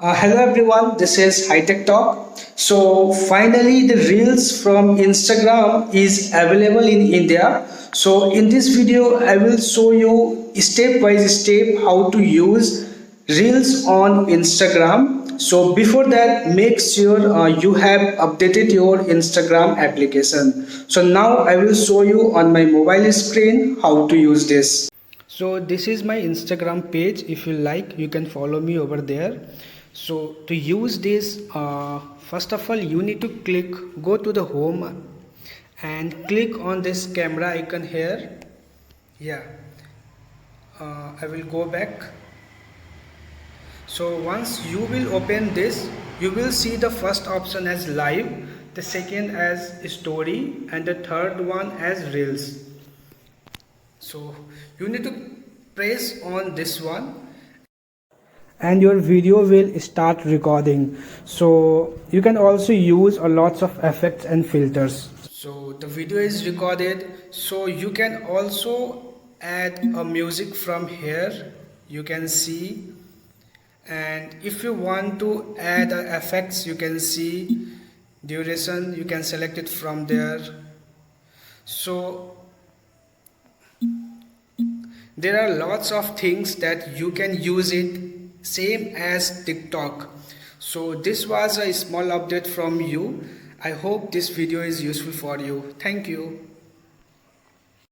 Hello everyone, this is HiTech Talk. So finally the Reels from Instagram is available in India. So in this video I will show you step by step how to use Reels on Instagram. So before that make sure you have updated your Instagram application. So now I will show you on my mobile screen how to use this. So this is my Instagram page. If you like you can follow me over there. So to use this, first of all you need to go to the home and click on this camera icon here. Yeah, I will go back. So once you will open this, you will see the first option as live, the second as story, and the third one as reels. So you need to press on this one and your video will start recording. So you can also use a lots of effects and filters. So the video is recorded, so you can also add a music from here, you can see. And if you want to add effects, you can see duration, you can select it from there. So there are lots of things that you can use it same as TikTok. So this was a small update from you. I hope this video is useful for you. Thank you.